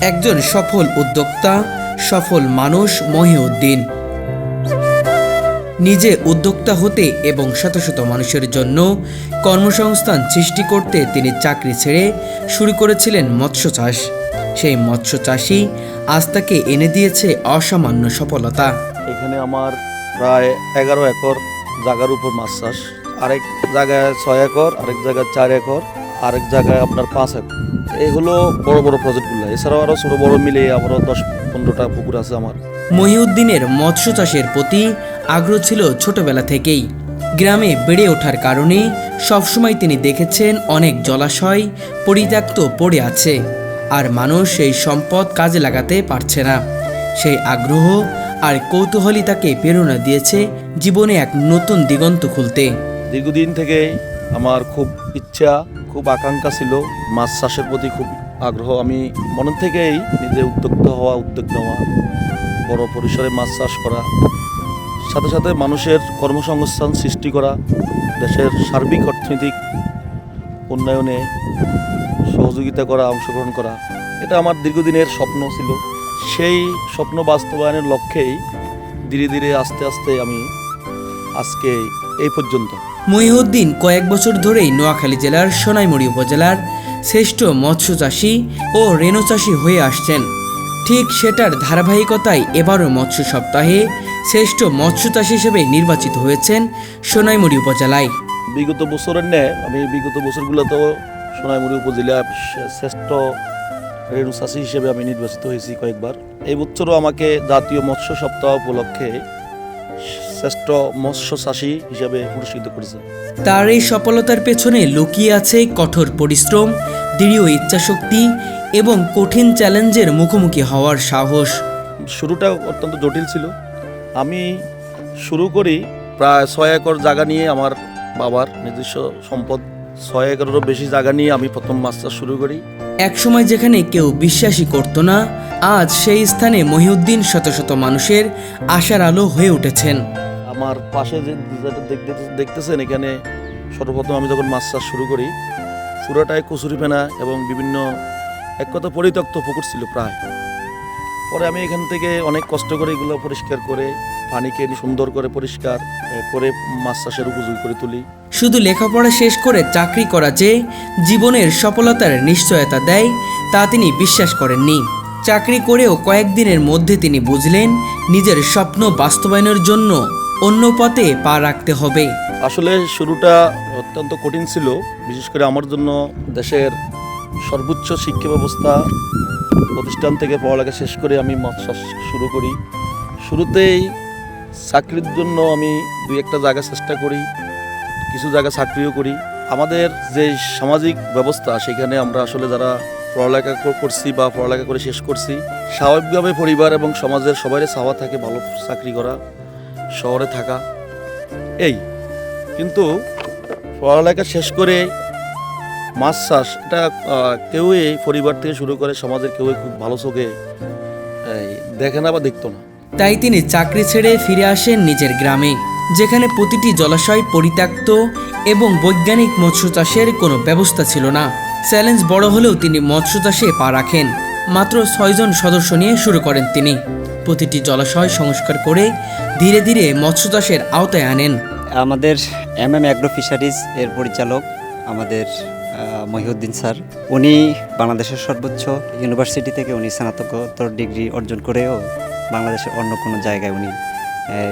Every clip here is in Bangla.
একজন সফল উদ্যোক্তা, সফল মানুষ মহিউদ্দিন। নিজে উদ্যোক্তা হতে এবং শত শত মানুষের জন্য কর্মসংস্থান সৃষ্টি করতে তিনি চাকরি ছেড়ে শুরু করেছিলেন মৎস্য চাষ। সেই মৎস্য চাষই আজ তাকে এনে দিয়েছে অসামান্য সফলতা। এখানে আমার প্রায় 11 একর জায়গার উপর মাছ চাষ। আরেক জায়গায় 6 একর, আরেক জায়গায় 4 একর, আরেক জায়গায় আপনার 5 একর। এই হলো বড় বড় প্রজেক্টগুলো। এছাড়াও আরও ছোটো বড় মিলে আবারও 10-15টা পুকুর আছে আমার। মহিউদ্দিনের মৎস্য চাষের প্রতি আগ্রহ ছিল ছোটবেলা থেকেই। গ্রামে বেড়ে ওঠার কারণে সবসময় তিনি দেখেছেন অনেক জলাশয় পরিত্যক্ত পড়ে আছে, আর মানুষ সেই সম্পদ কাজে লাগাতে পারছে না। সেই আগ্রহ আর কৌতূহলই তাকে প্রেরণা দিয়েছে জীবনে এক নতুন দিগন্ত খুলতে। দীর্ঘদিন থেকে আমার খুব ইচ্ছা, খুব আকাঙ্ক্ষা ছিল মাছ চাষের প্রতি খুব আগ্রহ। আমি মন থেকেই নিজে উদ্যোক্তা হওয়া, উদ্যোগ নেওয়া, বড় পরিসরে মাছ চাষ করা, সাথে সাথে মানুষের কর্মসংস্থান সৃষ্টি করা, দেশের সার্বিক অর্থনৈতিক উন্নয়নে সহযোগিতা করা, অংশগ্রহণ করা, এটা আমার দীর্ঘদিনের স্বপ্ন ছিল। সেই স্বপ্ন বাস্তবায়নের লক্ষ্যেই ধীরে ধীরে আস্তে আস্তে আমি আজকে এই পর্যন্ত। মহিউদ্দিন কয়েক বছর ধরেই নোয়াখালী জেলার সোনাইমুড়ি উপজেলার শ্রেষ্ঠ মৎস্য চাষী ও রেণু চাষী হয়ে আসছেন। ঠিক সেটার ধারাবাহিকতায় এবারও মৎস্য সপ্তাহে শ্রেষ্ঠ মৎস্য চাষী হিসেবে নির্বাচিত হয়েছেন সোনাইমুড়ি উপজেলায়। বিগত বছরের ন্যায় আমি বিগত বছরগুলোতেও সোনাইমুড়ি উপজেলা শ্রেষ্ঠ রেণু চাষী হিসেবে আমি নির্বাচিত হয়েছি কয়েকবার। এই বছরও আমাকে জাতীয় মৎস্য সপ্তাহ উপলক্ষে শ্রেষ্ঠ মৎস্য চাষী হিসেবে পুরস্কৃত করেছে। তার এই সফলতার পেছনে লুকিয়ে আছে কঠোর পরিশ্রম, দৃঢ় ইচ্ছাশক্তি এবং কঠিন চ্যালেঞ্জের মুখোমুখি হওয়ার সাহস। শুরুটা অত্যন্ত জটিল ছিল। আমি শুরু করি প্রায় 6 একর জায়গা নিয়ে, আমার বাবার নিজস্ব সম্পদ 6 একরেরও বেশি জায়গা নিয়ে আমি প্রথম মাছ চাষ শুরু করি। একসময় যেখানে কেউ বিশ্বাসই করত না, আজ সেই স্থানে মহিউদ্দিন শত শত মানুষের আশার আলো হয়ে উঠেছেন। আমার পাশে যে দেখতেছেন, এখানে সর্বপ্রথম আমি যখন মাছ চাষ শুরু করি পুরোটাই কচুরিপানা এবং বিভিন্ন এক কথা পরিত্যক্ত পুকুর ছিল প্রায়। পরে আমি এখান থেকে অনেক কষ্ট করে এগুলো পরিষ্কার করে পানিকে সুন্দর করে পরিষ্কার করে মাছ চাষের উপযোগী করে তুলি। শুধু লেখাপড়া শেষ করে চাকরি করা যে জীবনের সফলতার নিশ্চয়তা দেয় তা তিনি বিশ্বাস করেননি। চাকরি করেও কয়েকদিনের মধ্যে তিনি বুঝলেন নিজের স্বপ্ন বাস্তবায়নের জন্য অন্য পথে পা রাখতে হবে। আসলে শুরুটা অত্যন্ত কঠিন ছিল, বিশেষ করে আমার জন্য। দেশের সর্বোচ্চ শিক্ষা ব্যবস্থা প্রতিষ্ঠান থেকে পড়ালেখা শেষ করে আমি মাছ চাষ শুরু করি। শুরুতেই চাকরির জন্য আমি 2-1টা জায়গা চেষ্টা করি, কিছু জায়গা চাকরিও করি। আমাদের যে সামাজিক ব্যবস্থা, সেখানে আমরা আসলে যারা পড়ালেখা করছি বা পড়ালেখা করে শেষ করছি, স্বাভাবিকভাবে পরিবার এবং সমাজের সবারই চাওয়া থাকে ভালো চাকরি করা, শহরে থাকা। কিন্তু পড়ালেখা শেষ করে মাছ চাষ এটা কেউই, পরিবার থেকে শুরু করে সমাজের কেউই খুব ভালো চোখে দেখে না বা দেখতো না। তাই তিনি চাকরি ছেড়ে ফিরে আসেন নিজের গ্রামে, যেখানে প্রতিটি জলাশয় পরিত্যক্ত এবং বৈজ্ঞানিক মৎস্য চাষের কোনো ব্যবস্থা ছিল না। চ্যালেঞ্জ বড় হলেও তিনি মৎস্য চাষে পা রাখেন। মাত্র 6 জন সদস্য নিয়ে শুরু করেন তিনি। প্রতিটি জলাশয় সংস্কার করে ধীরে ধীরে মৎস্য চাষের আওতায় আনেন। আমাদের অ্যাগ্রো ফিশারিজ এর পরিচালক আমাদের মহিউদ্দিন স্যার, উনি বাংলাদেশের সর্বোচ্চ ইউনিভার্সিটি থেকে উনি স্নাতকোত্তর ডিগ্রি অর্জন করেও বাংলাদেশের অন্য কোনো জায়গায় উনি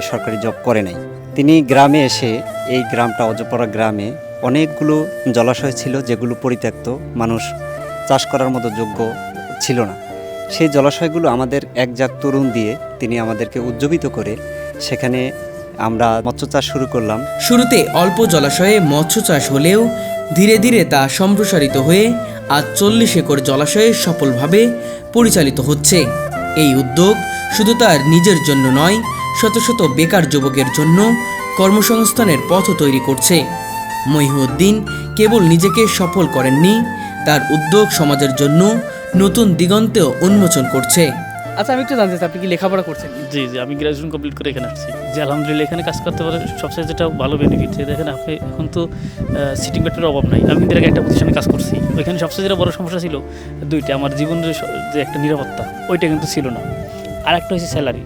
সরকারি জব করে নাই। তিনি গ্রামে এসে, এই গ্রামটা অজপাড়া গ্রামে অনেকগুলো জলাশয় ছিল যেগুলো পরিত্যক্ত, মানুষ চাষ করার মতো যোগ্য ছিল না। সেই জলাশয়গুলো আমাদের একজাক তরুণ দিয়ে তিনি আমাদেরকে উজ্জীবিত করে সেখানে আমরা মৎস্য চাষ শুরু করলাম। শুরুতে অল্প জলাশয়ে মৎস্য চাষ হলেও ধীরে ধীরে তা সম্প্রসারিত হয়ে আজ 40 একর জলাশয়ে সফলভাবে পরিচালিত হচ্ছে। এই উদ্যোগ শুধু তার নিজের জন্য নয়, শত শত বেকার যুবকের জন্য কর্মসংস্থানের পথ তৈরি করছে। মহিউদ্দিন কেবল নিজেকে সফল করেননি, তার উদ্যোগ সমাজের জন্য নতুন দিগন্তেও উন্মোচন করছে। আচ্ছা, আমি একটু জানতে চাই আপনি কি লেখাপড়া করছেন? জি জি, আমি গ্র্যাজুয়েশন কমপ্লিট করে এখানে আসছি। যে আলহামদুলিল্লাহ এখানে কাজ করতে পারে সবচেয়ে যেটা ভালো বেনিফিট, যে দেখেন আপনি এখন তো সিটিং ব্যাটারের অভাব নাই। আমি কিন্তু এর আগে একটা প্রতিষ্ঠানে কাজ করছি, ওইখানে সবচেয়ে যেটা বড় সমস্যা ছিল দুইটা, আমার জীবনের যে একটা নিরাপত্তা ওইটা কিন্তু ছিল না, আর একটা হচ্ছে স্যালারি,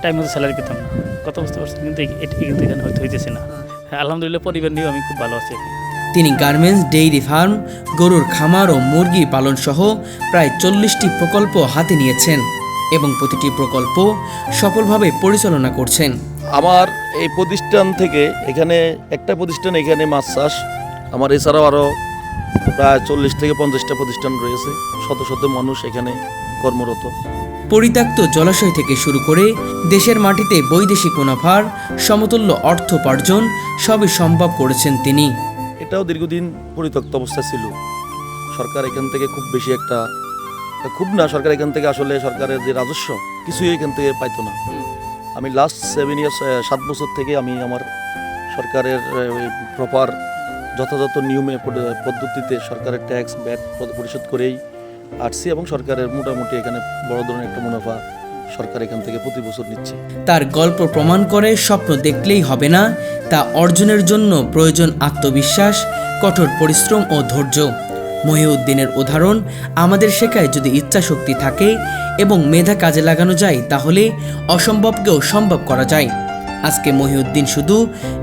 টাইম মতো স্যালারি পেতাম না। কথা বুঝতে পারছেন? কিন্তু এটা কিন্তু এখানে হয়তো হইতেছে না। হ্যাঁ, আলহামদুলিল্লাহ পরিবার নিয়েও আমি খুব ভালো আছি এখন। তিনি গার্মেন্টস, ডেইরি ফার্ম, গরুর খামার ও মুরগি পালন সহ প্রায় 40টি প্রকল্প হাতে নিয়েছেন এবং প্রতিটি প্রকল্প সফলভাবে পরিচালনা করছেন। আমার এই প্রতিষ্ঠান থেকে এখানে একটা প্রতিষ্ঠান, এখানে মাছ চাষ, আমার এছাড়াও আরও প্রায় 40 থেকে 50টা প্রতিষ্ঠান রয়েছে, শত শত মানুষ এখানে কর্মরত। পরিত্যক্ত জলাশয় থেকে শুরু করে দেশের মাটিতে বৈদেশিক মুনাফার সমতুল্য অর্থ উপার্জন সবই সম্ভব করেছেন তিনি। এটাও দীর্ঘদিন পরিত্যক্ত অবস্থা ছিল। সরকার এখান থেকে খুব বেশি একটা, খুব না, সরকার এখান থেকে আসলে সরকারের যে রাজস্ব কিছুই এখান থেকে পাইতো না। আমি লাস্ট 7 বছর থেকে আমি আমার সরকারের প্রপার যথাযথ নিয়মে পদ্ধতিতে সরকারের ট্যাক্স ব্যাট পরিশোধ করেই আসছি এবং সরকারের মোটামুটি এখানে বড় ধরনের একটা মুনাফা সরকার এখান থেকে প্রতি বছর নিচ্ছে। তার গল্প প্রমাণ করে স্বপ্ন দেখলেই হবে না, তা অর্জনের জন্য প্রয়োজন আত্মবিশ্বাস, কঠোর পরিশ্রম ও ধৈর্য। মহিউদ্দিনের উদাহরণ আমাদের শেখায়, যদি ইচ্ছাশক্তি থাকে এবং মেধা কাজে লাগানো যায় তাহলে অসম্ভবকেও সম্ভব করা যায়। আজকে মহিউদ্দিন শুধু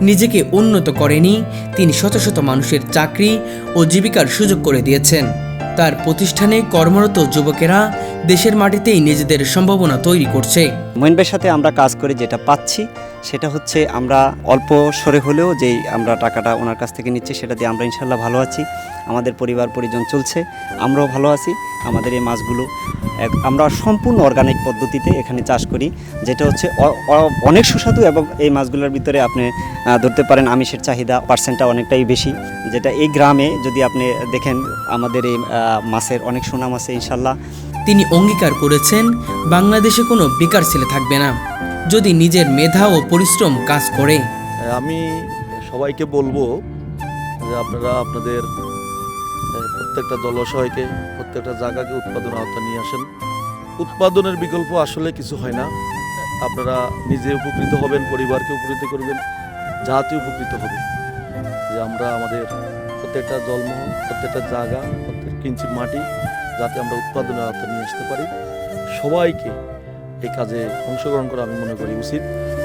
নিজেকে উন্নত করেনি, তিনি শত শত মানুষের চাকরি ও জীবিকার সুযোগ করে দিয়েছেন। তার প্রতিষ্ঠানে কর্মরত যুবকেরা দেশের মাটিতেই নিজেদের সম্ভাবনা তৈরি করছে। মঈন ভাইয়ের সাথে আমরা কাজ করে যেটা পাচ্ছি সেটা হচ্ছে আমরা অল্প সরে হলেও যেই আমরা টাকাটা ওনার কাছ থেকে নিচ্ছি সেটা দিয়ে আমরা ইনশাল্লাহ ভালো আছি, আমাদের পরিবার পরিজন চলছে, আমরাও ভালো আছি। আমাদের এই মাছগুলো আমরা সম্পূর্ণ অর্গানিক পদ্ধতিতে এখানে চাষ করি, যেটা হচ্ছে অনেক সুস্বাদু এবং এই মাছগুলোর ভিতরে আপনি ধরতে পারেন আমিষের চাহিদা পার্সেন্টটা অনেকটাই বেশি, যেটা এই গ্রামে যদি আপনি দেখেন আমাদের এই মাছের অনেক সুনাম আছে ইনশাল্লাহ। তিনি অঙ্গীকার করেছেন, বাংলাদেশে কোনো বেকার ছেলে থাকবে না যদি নিজের মেধা ও পরিশ্রম কাজ করে। আমি সবাইকে বলবো যে আপনারা আপনাদের প্রত্যেকটা জলাশয়কে, প্রত্যেকটা জায়গাকে উৎপাদন আওতা নিয়ে আসেন। উৎপাদনের বিকল্প আসলে কিছু হয় না। আপনারা নিজে উপকৃত হবেন, পরিবারকে উপকৃত করবেন, জাতি উপকৃত হবে। যে আমরা আমাদের প্রত্যেকটা জলমহল, প্রত্যেকটা জায়গা, প্রত্যেক ইঞ্চি মাটি যাতে আমরা উৎপাদনের আওতা নিয়ে আসতে পারি, সবাইকে এই কাজে অংশগ্রহণ করা আমি মনে করি উচিত।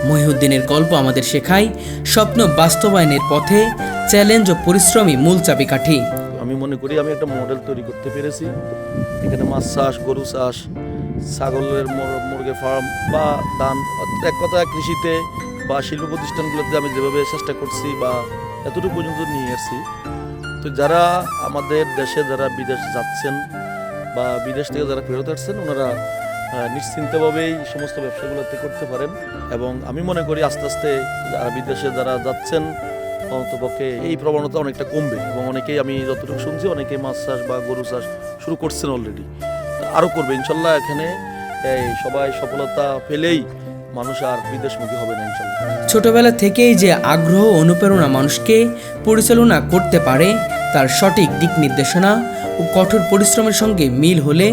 মহিউদ্দিনের গল্প আমাদের শেখায়, স্বপ্ন বাস্তবায়নের পথে চ্যালেঞ্জ ও পরিশ্রমই মূল চাবিকাঠি। আমি মনে করি আমি একটা মডেল তৈরি করতে পেরেছি। এখানে মাছ চাষ, গরু চাষ, ছাগলের মুরগি ফার্ম বা ধান, এক কথা কৃষিতে বা শিল্প প্রতিষ্ঠানগুলোতে আমি যেভাবে চেষ্টা করছি বা এতটুকু পর্যন্ত নিয়ে আসছি, তো যারা আমাদের দেশে যারা বিদেশ যাচ্ছেন বা বিদেশ থেকে যারা ফেরত আসছেন, ওনারা নিশ্চিন্তভাবেই সমস্ত ব্যবসাগুলোতে করতে পারেন। এবং আমি মনে করি আস্তে আস্তে যারা বিদেশে যারা যাচ্ছেন অন্তপক্ষে এই প্রবণতা অনেকটা কমবে এবং অনেকেই, আমি যতটুকু শুনছি, অনেকেই মাছ চাষ বা গরু চাষ শুরু করছেন অলরেডি, আরও করবে ইনশাল্লাহ। এখানে সবাই সফলতা পেলেই মানুষ আর বিদেশমুখী হবে না ইনশাল্লাহ। ছোটবেলা থেকেই যে আগ্রহ অনুপ্রেরণা মানুষকে পরিচালনা করতে পারে, তার সঠিক দিক নির্দেশনা ও কঠোর পরিশ্রমের সঙ্গে মিল হলে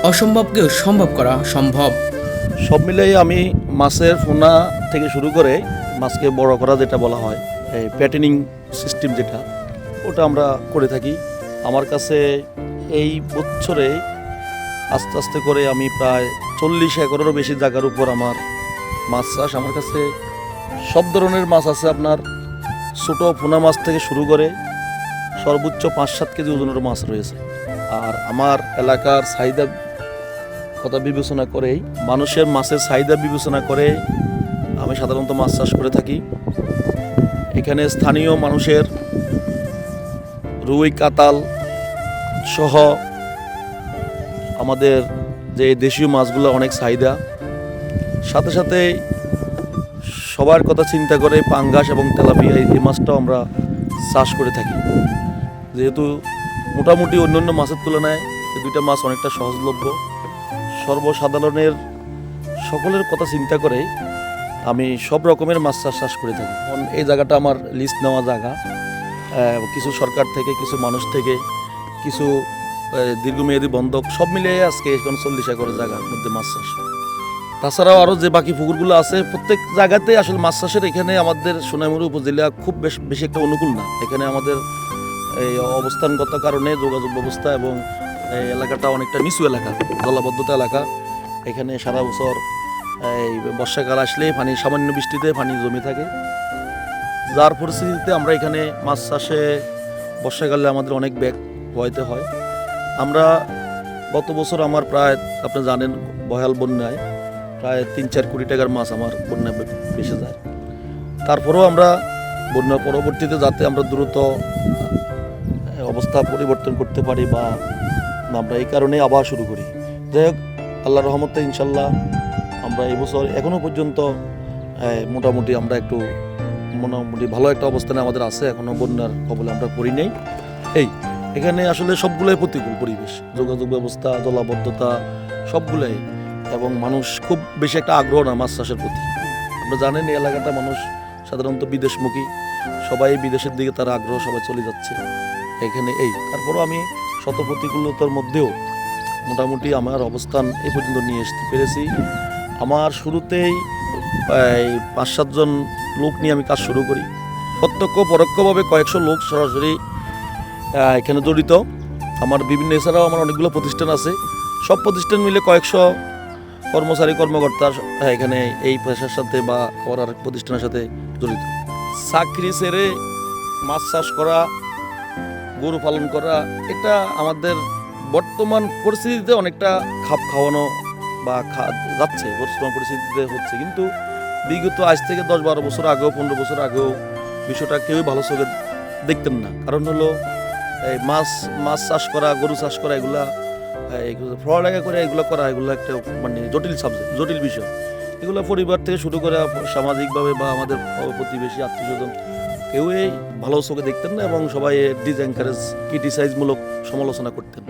অসম্ভবকেও সম্ভব করা সম্ভব। সব মিলেই আমি মাছের পোনা থেকে শুরু করে মাছকে বড় করা যেটা বলা হয়, এই প্যাটেনিং সিস্টেম যেটা, ওটা আমরা করে থাকি। আমার কাছে এই বছরে আস্তে আস্তে করে আমি প্রায় 40 একরেরও বেশি জায়গার উপর আমার মাছ চাষ। আমার কাছে সব ধরনের মাছ আছে, আপনার ছোটো পোনা মাছ থেকে শুরু করে সর্বোচ্চ 5-7 কেজি ওজনের মাছ রয়েছে। আর আমার এলাকার চাহিদা কথা বিবেচনা করেই, মানুষের মাছের চাহিদা বিবেচনা করে আমি সাধারণত মাছ চাষ করে থাকি। এখানে স্থানীয় মানুষের রুই, কাতাল সহ আমাদের যে দেশীয় মাছগুলো অনেক চাহিদা, সাথে সাথে সবার কথা চিন্তা করে পাঙ্গাস এবং তেলাপিয়া এই মাছটাও আমরা চাষ করে থাকি। যেহেতু মোটামুটি অন্যান্য মাছের তুলনায় এই দুইটা মাছ অনেকটা সহজলভ্য, সর্বসাধারণের সকলের কথা চিন্তা করে আমি সব রকমের মাছ চাষ করে থাকি। কারণ এই জায়গাটা আমার লিস্ট নেওয়া জায়গা, কিছু সরকার থেকে, কিছু মানুষ থেকে, কিছু দীর্ঘমেয়াদী বন্ধক সব মিলিয়ে আজকে এখন 40 একর জায়গার মধ্যে মাছ চাষ। তাছাড়াও আরও যে বাকি পুকুরগুলো আছে প্রত্যেক জায়গাতে আসলে মাছ চাষের এখানে আমাদের সোনাইমুড়ি উপজেলা খুব বেশি একটা অনুকূল না। এখানে আমাদের এই অবস্থানগত কারণে যোগাযোগ ব্যবস্থা এবং এই এলাকাটা অনেকটা নিচু এলাকা, জলাবদ্ধতা এলাকা। এখানে সারা বছর এই বর্ষাকাল আসলে পানি, সামান্য বৃষ্টিতে পানি জমে থাকে, যার পরিস্থিতিতে আমরা এখানে মাছ চাষে বর্ষাকালে আমাদের অনেক ব্যাগ বইতে হয়। আমরা গত বছর আমার প্রায় আপনি জানেন ভয়াল বন্যায় প্রায় 3-4 কোটি টাকার মাছ আমার বন্যায় ভেসে যায়। তারপরেও আমরা বন্যা পরবর্তীতে যাতে আমরা দ্রুত অবস্থা পরিবর্তন করতে পারি বা আমরা এই কারণে আবার শুরু করি। যাই হোক, আল্লাহর রহমতে ইনশাল্লাহ আমরা এই বছর এখনও পর্যন্ত মোটামুটি আমরা একটু মোটামুটি ভালো একটা অবস্থানে আমাদের আছে, এখনও বন্যার কবলে আমরা পড়ি নেই। এখানে আসলে সবগুলোই প্রতিকূল পরিবেশ, যোগাযোগ ব্যবস্থা, জলাবদ্ধতা সবগুলোই, এবং মানুষ খুব বেশি একটা আগ্রহ না মাছ চাষের প্রতি। আমরা জানেন এই এলাকাটা মানুষ সাধারণত বিদেশমুখী, সবাই বিদেশের দিকে তার আগ্রহ, সবাই চলে যাচ্ছে এখানে। তারপরও আমি শত প্রতিকূলতার মধ্যেও মোটামুটি আমার অবস্থান এই পর্যন্ত নিয়ে আসতে পেরেছি। আমার শুরুতেই 5-7 জন লোক নিয়ে আমি কাজ শুরু করি, প্রত্যক্ষ পরোক্ষভাবে কয়েকশো লোক সরাসরি এখানে জড়িত। আমার বিভিন্ন, এছাড়াও আমার অনেকগুলো প্রতিষ্ঠান আছে, সব প্রতিষ্ঠান মিলে কয়েকশো কর্মচারী কর্মকর্তা এখানে এই পেশার সাথে বা আর প্রতিষ্ঠানের সাথে জড়িত। চাকরি ছেড়ে মাছ চাষ করা, গরু পালন করা, এটা আমাদের বর্তমান পরিস্থিতিতে অনেকটা খাপ খাওয়ানো বা যাচ্ছে, বর্তমান পরিস্থিতিতে হচ্ছে। কিন্তু বিগত আজ থেকে 10-12 বছর আগেও, 15 বছর আগেও বিষয়টা কেউই ভালো চোখে দেখতেন না। কারণ হলো এই মাছ চাষ করা, গরু চাষ করা, এগুলা পড়ালেখা করে এগুলো করা, এগুলো একটা মানে জটিল সাবজেক্ট, জটিল বিষয়। এগুলো পরিবার থেকে শুরু করে সামাজিকভাবে বা আমাদের প্রতিবেশী আত্মীয়স্বজন কেউই ভালো চোখে দেখতেন না, এবং সবাই ডিসএনকারেজ, ক্রিটিসাইজমূলক সমালোচনা করতেন।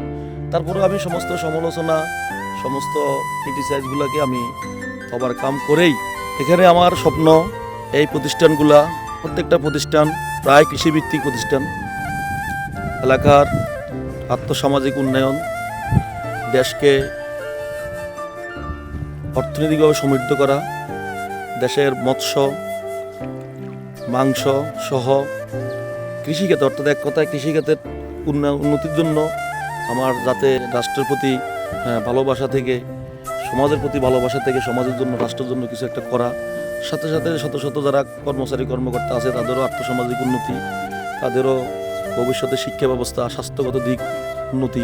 তারপরে আমি সমস্ত সমালোচনা, সমস্ত ক্রিটিসাইজগুলোকে আমি ওভারকাম করেই এখানে আমার স্বপ্ন এই প্রতিষ্ঠানগুলা, প্রত্যেকটা প্রতিষ্ঠান প্রায় কৃষিভিত্তিক প্রতিষ্ঠান, এলাকার আর্থসামাজিক উন্নয়ন, দেশকে অর্থনৈতিকভাবে সমৃদ্ধ করা, দেশের মৎস্য, মাংস সহ কৃষিখাতে, অর্থাৎ এক কথায় কৃষিখাতের উন্নতির জন্য আমার যাতে রাষ্ট্রের প্রতি ভালোবাসা থেকে, সমাজের প্রতি ভালোবাসা থেকে, সমাজের জন্য, রাষ্ট্রের জন্য কিছু একটা করা, সাথে সাথে শত শত যারা কর্মচারী কর্মকর্তা আছে তাদেরও আর্থসামাজিক উন্নতি, তাদেরও ভবিষ্যতে শিক্ষা ব্যবস্থা, স্বাস্থ্যগত দিক উন্নতি,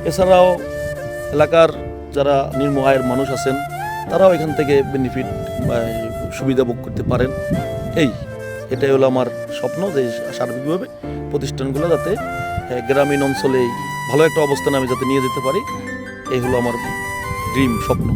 এছাড়াও এলাকার যারা নিম্ন আয়ের মানুষ আছেন তারাও এখান থেকে বেনিফিট বা সুবিধা ভোগ করতে পারেন। এটাই হলো আমার স্বপ্ন, যে সার্বিকভাবে প্রতিষ্ঠানগুলো যাতে গ্রামীণ অঞ্চলে ভালো একটা অবস্থানে আমি যাতে নিয়ে যেতে পারি, এই হলো আমার ড্রিম, স্বপ্ন।